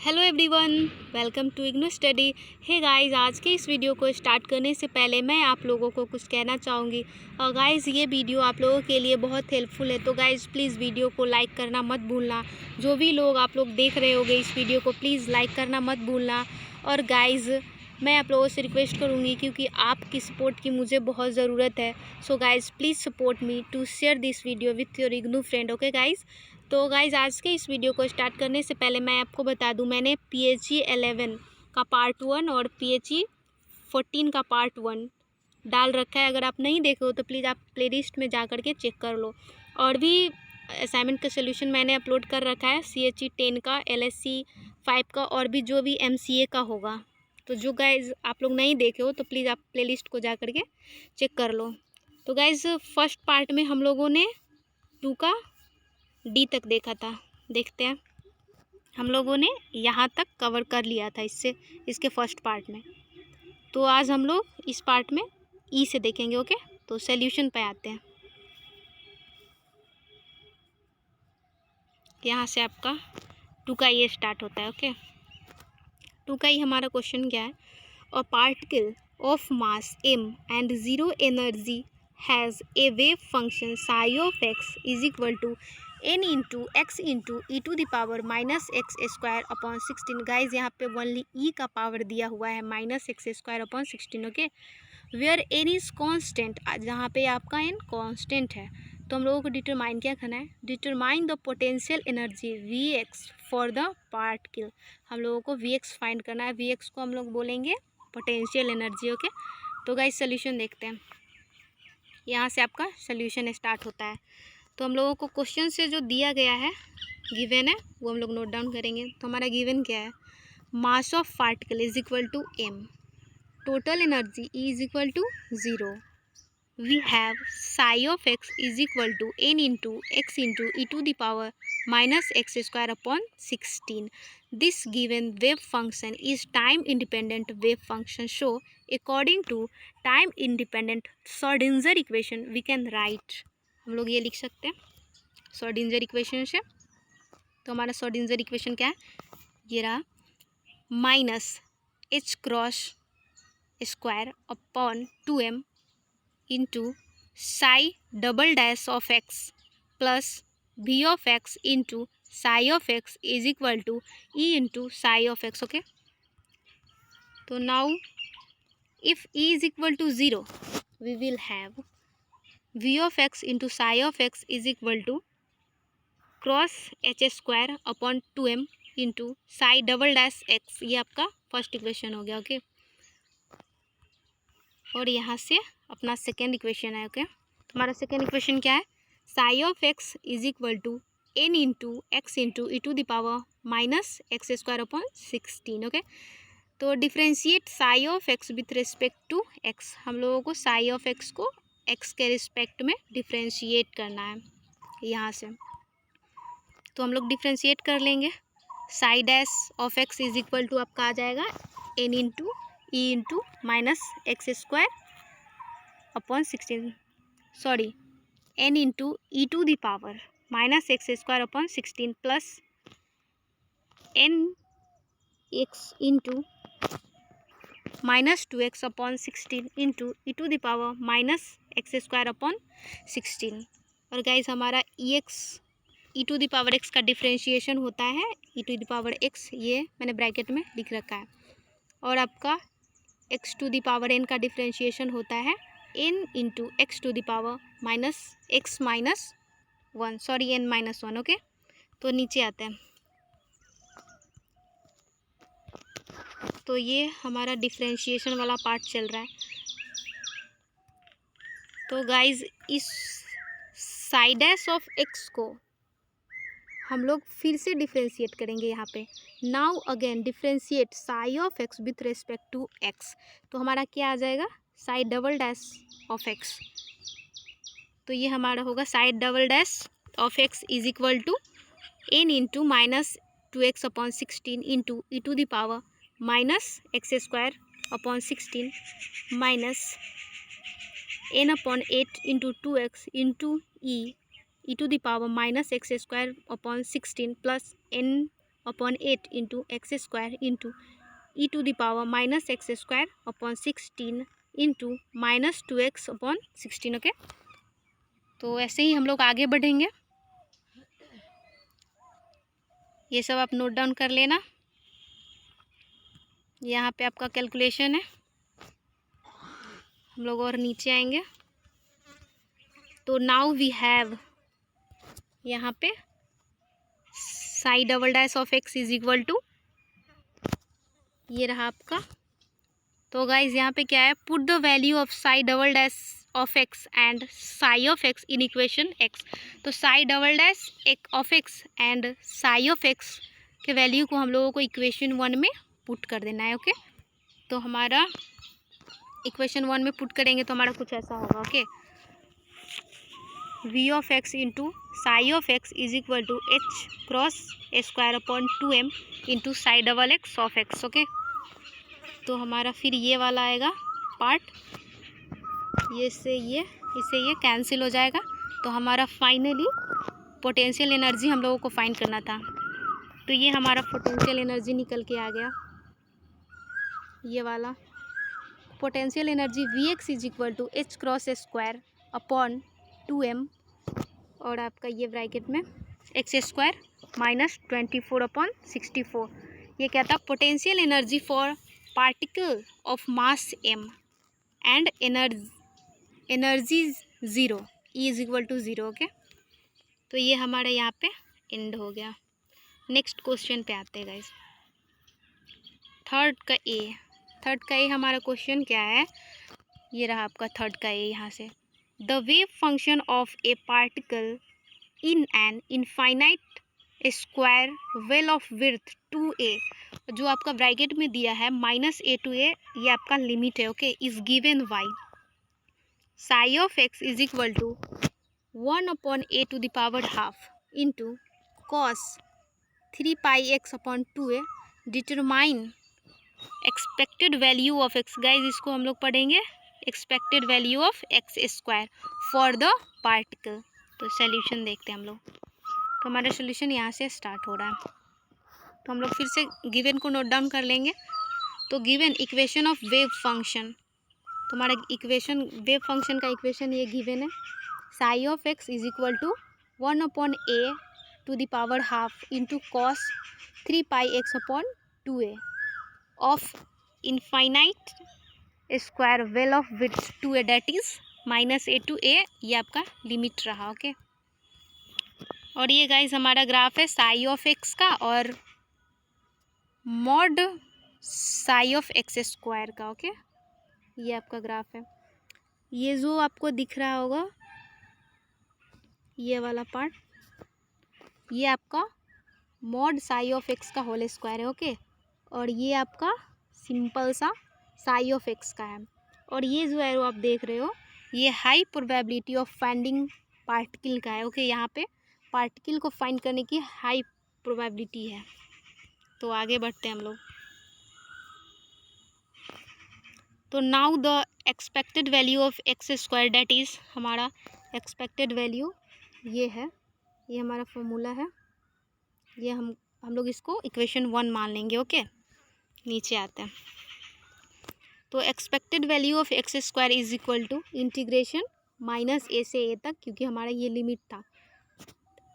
Hello everyone, welcome to IGNOU study. Hey guys, आज के इस वीडियो को स्टार्ट करने से पहले मैं आप लोगों को कुछ कहना चाहूँगी। और गाइस, ये वीडियो आप लोगों के लिए बहुत हेल्पफुल है, तो गाइस प्लीज़ वीडियो को लाइक करना मत भूलना। जो भी लोग आप लोग देख रहे होंगे इस वीडियो को, प्लीज़ लाइक करना मत भूलना। और गाइस, मैं आप लोगों से रिक्वेस्ट करूँगी क्योंकि आपकी सपोर्ट की मुझे बहुत ज़रूरत है। So guys, please support me to share this video with your IGNOU friend. Okay guys. तो गाइज़, आज के इस वीडियो को स्टार्ट करने से पहले मैं आपको बता दूं, मैंने PHE 11 का पार्ट 1 और PHE 14 का पार्ट 1 डाल रखा है। अगर आप नहीं देखे हो तो प्लीज़ आप प्लेलिस्ट में जा कर के चेक कर लो। और भी असाइनमेंट का सोल्यूशन मैंने अपलोड कर रखा है, CHE 10 का, LSC 5 का, और भी जो भी MCA का होगा। तो जो गाइज़ आप लोग नहीं देखे हो तो प्लीज़ आप प्लेलिस्ट को जा कर के चेक कर लो। तो गाइज़, फर्स्ट पार्ट में हम लोगों ने 2 का D तक देखा था। देखते हैं, हम लोगों ने यहाँ तक कवर कर लिया था इसके फर्स्ट पार्ट में। तो आज हम लोग इस पार्ट में E से देखेंगे। ओके, तो सॉल्यूशन पे आते हैं। यहाँ से आपका 2 का ये स्टार्ट होता है। ओके, 2 का ही हमारा क्वेश्चन क्या है? A particle of mass m and zero energy has a wave function psi of x is equal to n into x into e to the power minus x square upon 16। Guys, यहाँ पे only e का power दिया हुआ है minus x square upon 16। Okay, where n is constant, जहाँ पे आपका n constant है। तो हम लोगों को डिटरमाइन क्या करना है? Determine the potential energy Vx for the particle. हम लोगों को Vx फाइंड करना है। Vx को हम लोग बोलेंगे पोटेंशियल एनर्जी। ओके, तो गाइज सोल्यूशन देखते हैं। यहाँ से आपका सोल्यूशन स्टार्ट होता है। तो हम लोगों को क्वेश्चन से जो दिया गया है, गिवन है, वो हम लोग नोट डाउन करेंगे। तो हमारा गिवन क्या है? Mass of particle is equal to m, total energy E is equal to 0, we have psi of x is equal to n into x into e to the power minus x square upon 16। This given wave function is time independent wave function. So according to time independent Schrödinger equation we can write. हम लोग ये लिख सकते हैं Schrodinger equation से। तो हमारा Schrodinger equation क्या है? ये रहा, minus H cross square upon 2m into psi double dash of x plus v of x into psi of x is equal to e into psi of x. Okay, तो now if e is equal to 0, we will have v of x into psi of x is equal to cross H square upon 2m into psi double dash x. ये आपका first equation हो गया। Okay, और यहाँ से अपना second equation है। Okay, तो हमारा सेकेंड इक्वेशन क्या है? Psi of x is equal to n into x into e to the power minus x square upon 16। Okay, तो differentiate psi of x with respect to x. हम लोगों को psi of x को x के respect में differentiate करना है यहाँ से। तो हम लोग डिफ्रेंशिएट कर लेंगे। Psi dash of x is equal to आपका आ जाएगा n into e into minus x square upon 16, sorry n into e to the power minus x square upon 16 plus n x into minus 2x upon 16 into e to the power minus x square upon 16। और guys, हमारा e to the power x का differentiation होता है e to the power x, ये मैंने bracket में लिख रखा है। और आपका x to the power n का डिफ्रेंशिएशन होता है n into x to the power minus x minus 1, sorry n minus 1। Okay, तो नीचे आते हैं। तो ये हमारा डिफ्रेंशिएशन वाला पार्ट चल रहा है। तो गाइज, इस साई डैश ऑफ एक्स को हम लोग फिर से डिफ्रेंशिएट करेंगे यहाँ पे। Now again differentiate psi of x with respect to x. तो हमारा क्या आ जाएगा? Psi double dash of x. तो ये हमारा होगा psi double dash of x is equal to n into minus 2x upon 16 into e to the power minus x square upon 16 minus n upon 8 into 2x into e to the power minus x square upon 16 plus n upon 8 into x square into e to the power minus x square upon 16 into minus 2x upon 16। Okay, तो ऐसे ही हम लोग आगे बढ़ेंगे। ये सब आप note down कर लेना। यहाँ पे आपका कैलकुलेशन है। हम लोग और नीचे आएंगे तो नाउ वी हैव यहाँ पे psi double dash of x is equal to, ये रहा आपका। तो गाइज यहाँ पे क्या है, put the value of psi double dash of x and psi of x in equation x. तो साई डबल डैश एक of x and psi of x के वैल्यू को हम लोगों को इक्वेशन 1 में पुट कर देना है। ओके, तो हमारा इक्वेशन 1 में पुट करेंगे तो हमारा कुछ ऐसा होगा। Okay, V of x into psi of x is equal to h cross square upon 2m into psi double x of x. Okay, तो हमारा फिर ये वाला आएगा पार्ट, ये से ये इससे ये कैंसिल हो जाएगा। तो हमारा फाइनली पोटेंशियल एनर्जी हम लोगों को फाइंड करना था। तो ये हमारा पोटेंशियल एनर्जी निकल के आ गया, ये वाला potential energy V x is equal to h cross square upon 2m और आपका ये ब्रैकेट में एक्स स्क्वायर माइनस 24 अपॉन 64। ये क्या था, potential energy for particle of mass m and energy 0 E is equal to 0। ओके, तो ये हमारा यहाँ पे एंड हो गया। नेक्स्ट क्वेश्चन पे आते हैं गाइस। थर्ड का ए हमारा क्वेश्चन क्या है, ये रहा आपका थर्ड का ए। यहाँ से the wave function of A particle in an infinite square well of width 2a, जो आपका ब्रैकेट में दिया है -a to a, ये आपका लिमिट है। Okay, is given by psi of x is equal to 1 upon a to the power half into cos 3 pi x upon 2a। Determine expected value of x. Guys इसको हम लोग पढ़ेंगे expected value of x square for the particle. तो solution देखते हैं हम लोग। तो हमारा सॉल्यूशन यहाँ से स्टार्ट हो रहा है। तो हम लोग फिर से गिवन को नोट डाउन कर लेंगे। तो given equation of wave function, तो हमारा इक्वेशन वेव फंक्शन का इक्वेशन ये गिवन है, psi of x is equal to 1 upon a to the power half into cos 3 pi x upon 2a of infinite square well of width 2a, that is -a to a, ये आपका limit रहा। Okay, और ये guys हमारा graph है psi of x का और mod psi of x square का। ओके, ये आपका ग्राफ है। ये जो आपको दिख रहा होगा ये वाला पार्ट, ये आपका मॉड साई ऑफ एक्स का होल स्क्वायर है। ओके, और ये आपका सिंपल सा साई ऑफ एक्स का है। और ये जो एरो आप देख रहे हो ये high probability of finding particle का है। ओके, यहाँ पे पार्टिकल को फाइंड करने की हाई प्रोबेबिलिटी है। तो आगे बढ़ते हैं हम लोग। तो now the expected value of x square, that is हमारा एक्सपेक्टेड वैल्यू ये है, ये हमारा फॉर्मूला है। ये हम लोग इसको इक्वेशन 1 मान लेंगे। ओके, नीचे आते हैं। तो expected value of x square is equal to integration -a से a तक, क्योंकि हमारा ये लिमिट था,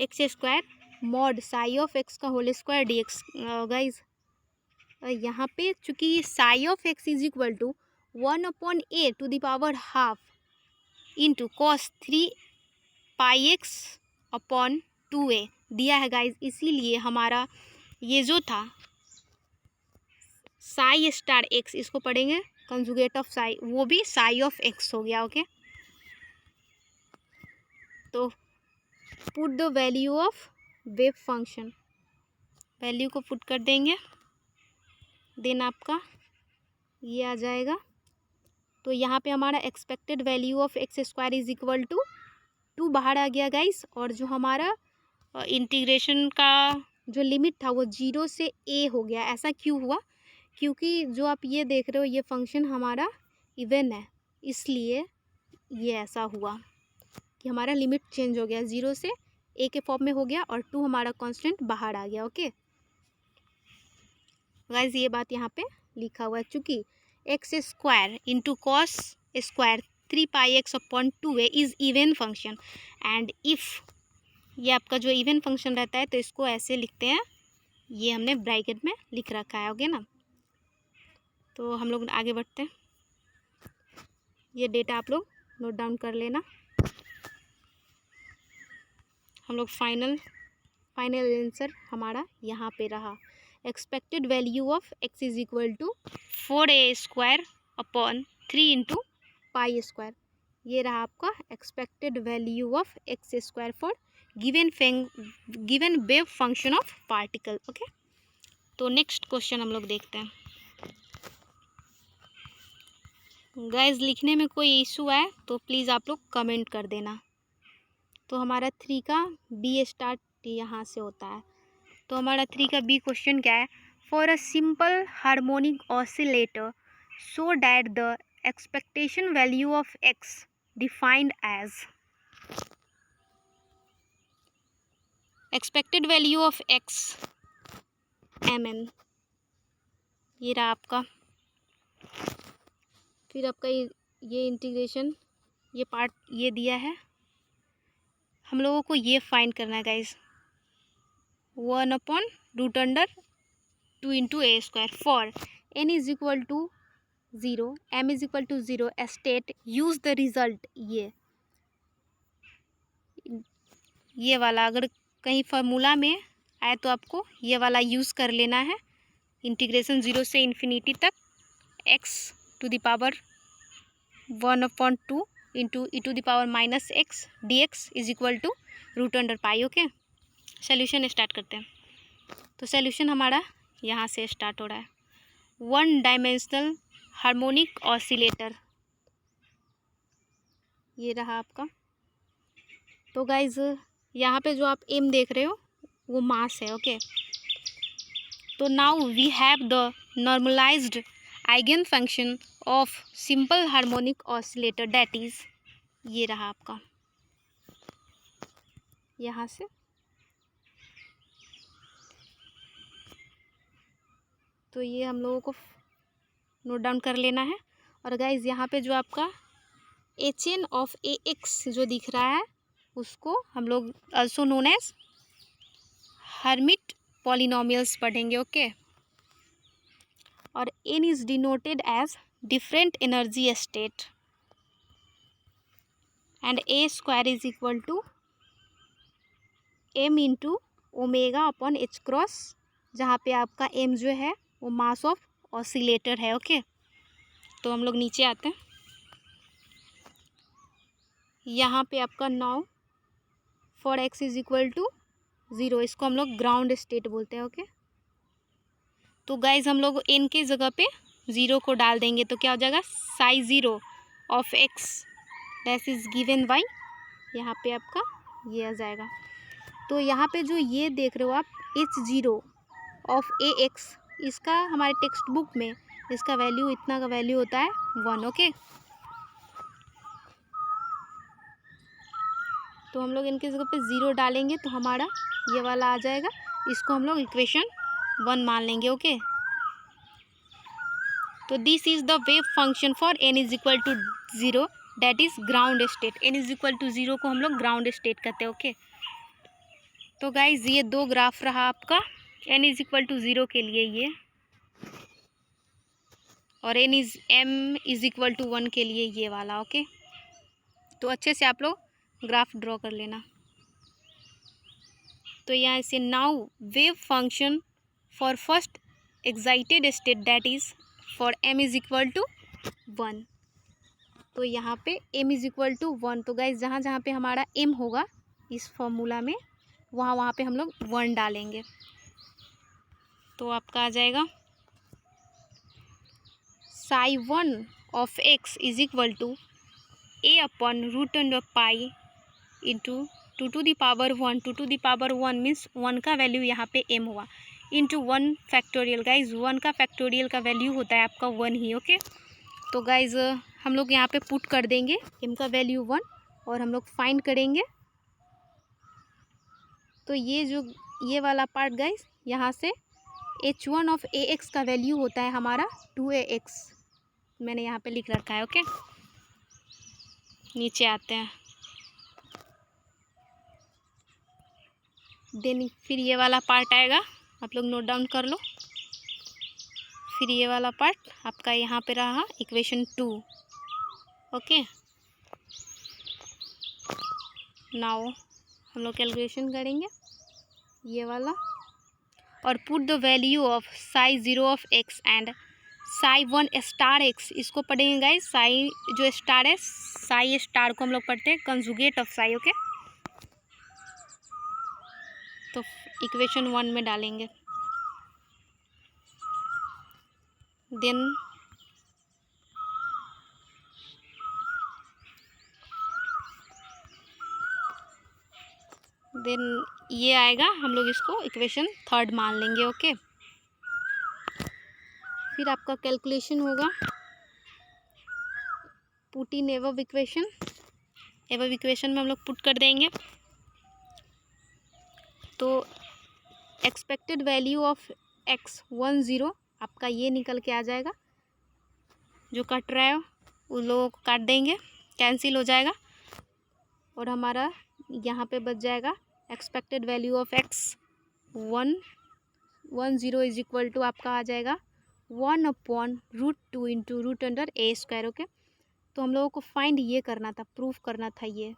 x square mod psi of x का whole square d x. Guys यहाँ पे चूँकि psi of x is equal to 1 upon a to the power half into cos 3 pi x upon 2a दिया है गाइज, इसीलिए हमारा ये जो था साई स्टार एक्स, इसको पढ़ेंगे कंजुगेट ऑफ साई, वो भी साई ऑफ एक्स हो गया। ओके, तो put the value of wave function, value को पुट कर देंगे, देन आपका ये आ जाएगा। तो यहाँ पे हमारा expected value of x square is equal to 2 बाहर आ गया गाइस, और जो हमारा इंटीग्रेशन का जो लिमिट था वो 0 से a हो गया। ऐसा क्यों हुआ, क्योंकि जो आप ये देख रहे हो ये फंक्शन हमारा इवन है, इसलिए ये ऐसा हुआ कि हमारा लिमिट चेंज हो गया, 0 से a के फॉर्म में हो गया और 2 हमारा कांस्टेंट बाहर आ गया। ओके, गाइज ये बात यहाँ पे लिखा हुआ है, चूँकि x square into cos square 3πx/2a is even function and if ये आपका जो इवन फंक्शन रहता है तो इसको ऐसे लिखते हैं, ये हमने ब्रैकेट में लिख रखा है, ओके ना। तो हम लोग आगे बढ़ते हैं, ये डेटा आप लोग नोट डाउन कर लेना। हम लोग फाइनल आंसर हमारा यहाँ पे रहा, expected value of x is equal to 4a² / 3 × π²। ये रहा आपका expected value of x square for given wave function of particle, okay. तो नेक्स्ट क्वेश्चन हम लोग देखते हैं। गाइस लिखने में कोई इशू है तो प्लीज़ आप लोग कमेंट कर देना। तो हमारा 3 का बी स्टार्ट यहाँ से होता है। तो हमारा 3 का बी क्वेश्चन क्या है, for a simple harmonic oscillator so that the expectation value of x defined as, expected value of x mn, ये रहा आपका। फिर आपका ये इंटीग्रेशन, ये पार्ट ये दिया है, हम लोगों को ये फाइंड करना है guys, 1/√2 × a² for n is equal to 0, m is equal to 0 state use the result. ये वाला अगर कहीं फार्मूला में आए तो आपको ये वाला यूज़ कर लेना है, इंटीग्रेशन 0 से इन्फिनिटी तक x⁻1/2 × e⁻−x dx is equal to √π, okay. Solution start करते हैं। तो सोल्यूशन हमारा यहाँ से स्टार्ट हो रहा है, 1 डायमेंशनल हार्मोनिक ऑसिलेटर, ये रहा आपका। तो गाइज यहाँ पे जो आप एम देख रहे हो वो मास है, ओके। तो now we have the normalised eigen function of simple harmonic oscillator that is, ये रहा आपका यहाँ से। तो ये हम लोगों को नोट डाउन कर लेना है। और गाइज यहाँ पे जो आपका HN ऑफ AX जो दिख रहा है उसको हम लोग also known as Hermite polynomials पढ़ेंगे, ओके। और N is denoted as different energy state and A² is equal to m × ω/h×, जहाँ पे आपका m जो है वो मास ऑफ ऑसिलेटर है, ओके। तो हम लोग नीचे आते हैं, यहाँ पे आपका now for x is equal to 0, इसको हम लोग ग्राउंड स्टेट बोलते हैं, ओके। तो गाइज हम लोग n के जगह पे 0 को डाल देंगे तो क्या हो जाएगा, ψ0 of x that is given by, यहाँ पे आपका ये आ जाएगा। तो यहाँ पे जो ये देख रहे हो आप H0 ऑफ AX, इसका हमारे टेक्स्ट बुक में इसका वैल्यू, इतना का वैल्यू होता है 1, ओके। तो हम लोग इनके जगह पे 0 डालेंगे तो हमारा ये वाला आ जाएगा, इसको हम लोग इक्वेशन 1 मान लेंगे, ओके। तो this is the wave function for n is equal to 0 that is ground state, n is equal to 0 को हम लोग ग्राउंड स्टेट कहते हैं, ओके। तो गाइज ये 2 ग्राफ रहा आपका n इज इक्वल टू 0 के लिए ये, और m इज इक्वल टू 1 के लिए ये वाला, ओके। तो अच्छे से आप लोग ग्राफ ड्रॉ कर लेना। तो यहाँ से now wave function for first excited state that is for m is equal to 1। तो यहाँ पे m इज इक्वल टू 1, तो गाइज जहाँ जहाँ पे हमारा m होगा इस फॉर्मूला में वहाँ पे हम लोग 1 डालेंगे, तो आपका आ जाएगा ψ1 of x is equal to a/√π into 2 to the power 1, 2 to the power 1 means 1 का वैल्यू यहाँ पे m हुआ, इंटू 1 फैक्टोरियल। गाइज 1 का फैक्टोरियल का वैल्यू होता है आपका 1 ही, ओके। तो गाइज हम लोग यहाँ पे पुट कर देंगे m का वैल्यू 1 और हम लोग फाइंड करेंगे। तो ये जो ये वाला पार्ट गाइज यहाँ से h1 ऑफ ax का वैल्यू होता है हमारा 2ax, मैंने यहाँ पे लिख रखा है। ओके, नीचे आते हैं। देन फिर ये वाला पार्ट आएगा, आप लोग नोट डाउन कर लो। फिर ये वाला पार्ट आपका यहाँ पे रहा इक्वेशन 2। ओके, नाउ हम लोग कैलकुलेशन करेंगे ये वाला, और put the value of Sai 0 of x and Sai 1 star x, इसको पढ़ेंगे गाइस। साई जो स्टार है, साई स्टार को हम लोग पढ़ते हैं कंजुगेट ऑफ साई। ओके, तो इक्वेशन 1 में डालेंगे। देन ये आएगा, हम लोग इसको इक्वेशन 3 मान लेंगे। ओके, फिर आपका कैलकुलेशन होगा पुट इन एवब इक्वेशन। एवब इक्वेशन में हम लोग पुट कर देंगे, तो एक्सपेक्टेड वैल्यू ऑफ x 1 0 आपका ये निकल के आ जाएगा। जो कट रहा है उन लोगों को काट देंगे, कैंसिल हो जाएगा, और हमारा यहाँ पे बच जाएगा expected value of x 1 0 is equal to आपका आ जाएगा 1/√2 into root under a square. Okay, तो हम लोगों को फाइंड ये करना था, प्रूफ करना था ये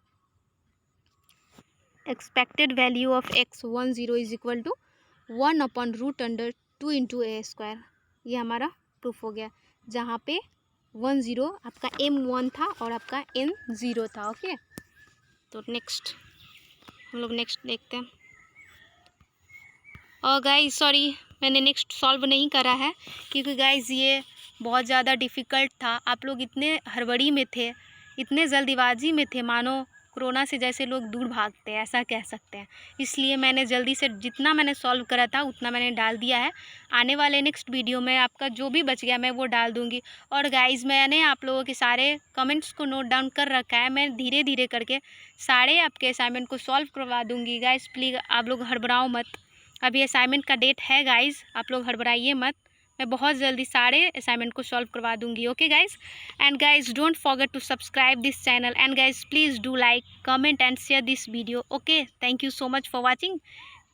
expected value of x 1 0 is equal to 1/√2 into a square. ये हमारा प्रूफ हो गया, जहाँ पे 1 0 आपका m1 था और आपका n 0 था। ओके, तो नेक्स्ट हम लोग नेक्स्ट देखते हैं। और गाइस सॉरी, मैंने नेक्स्ट सॉल्व नहीं करा है क्योंकि गाइस ये बहुत ज़्यादा डिफ़िकल्ट था। आप लोग इतने हड़बड़ी में थे, इतने जल्दीबाजी में थे, मानो कोरोना से जैसे लोग दूर भागते हैं, ऐसा कह सकते हैं। इसलिए मैंने जल्दी से जितना मैंने सॉल्व करा था उतना मैंने डाल दिया है। आने वाले नेक्स्ट वीडियो में आपका जो भी बच गया मैं वो डाल दूँगी। और गाइस मैंने आप लोगों के सारे कमेंट्स को नोट डाउन कर रखा है, मैं धीरे धीरे करके सारे आपके असाइनमेंट को सॉल्व करवा दूँगी। गाइस प्लीज़ आप लोग हड़बड़ाओ मत, अभी असाइनमेंट का डेट है गाइस, आप लोग हड़बड़ाइए मत, मैं बहुत जल्दी सारे असाइनमेंट को सॉल्व करवा दूंगी। Okay guys, and guys don't forget to subscribe this channel, and guys please do like, comment and share this video. Okay, thank you so much for watching,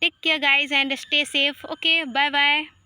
take care guys and stay safe. Okay, bye bye.